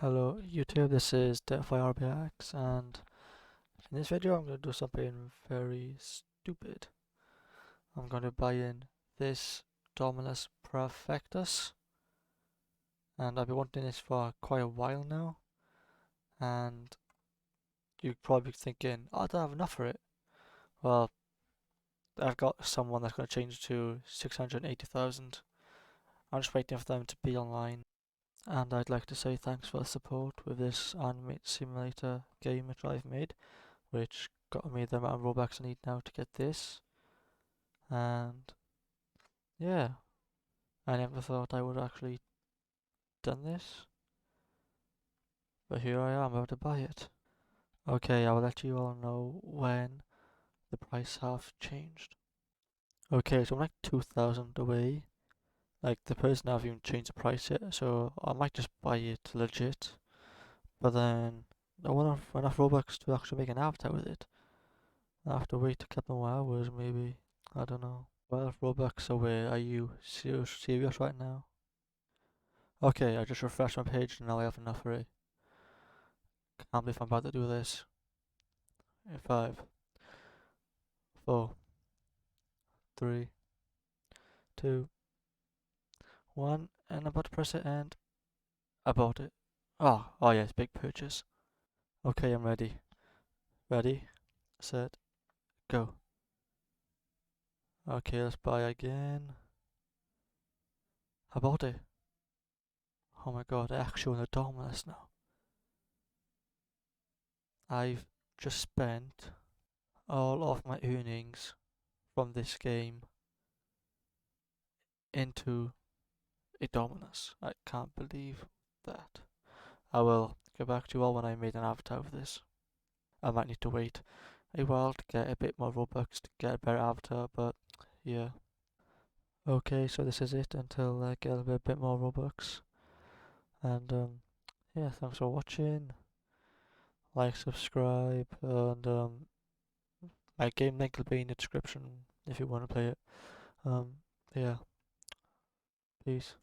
Hello YouTube, this is DevFoyRBX, and in this video I'm going to do something very stupid. I'm going to buy in this Dominus Praefectus, and I've been wanting this for quite a while now, and you're probably thinking, oh, I don't have enough for it. Well, I've got someone that's going to change it to 680,000. I'm just waiting for them to be online. And I'd like to say thanks for the support with this animate simulator game which I've made, which got me the amount of Robux I need now to get this. And yeah, I never thought I would actually done this, but here I am about to buy it. Okay, I will let you all know when the price have changed. Okay, so I'm like 2,000 away. Like the person hasn't even changed the price yet, so I might just buy it legit. But then I won't have enough Robux to actually make an avatar with it. I have to wait a couple more hours, maybe. I don't know. 12 Robux away. Are you serious right now? Okay, I just refreshed my page and now I have enough for it. Can't believe I'm about to do this. In 5, 4, 3, 2, 1, and I'm about to press it and I bought it. Oh yes, big purchase. Okay, I'm ready. Ready, set, go. Okay, let's buy again. I bought it. Oh my god, I actually own a Dominus now. I've just spent all of my earnings from this game into a Dominus. I can't believe that. I will get back to you all when I made an avatar of this. I might need to wait a while to get a bit more Robux to get a better avatar, but yeah. Okay, so this is it until I get a bit more Robux. And yeah, thanks for watching. Like, subscribe, and my game link will be in the description if you want to play it. Yeah, peace.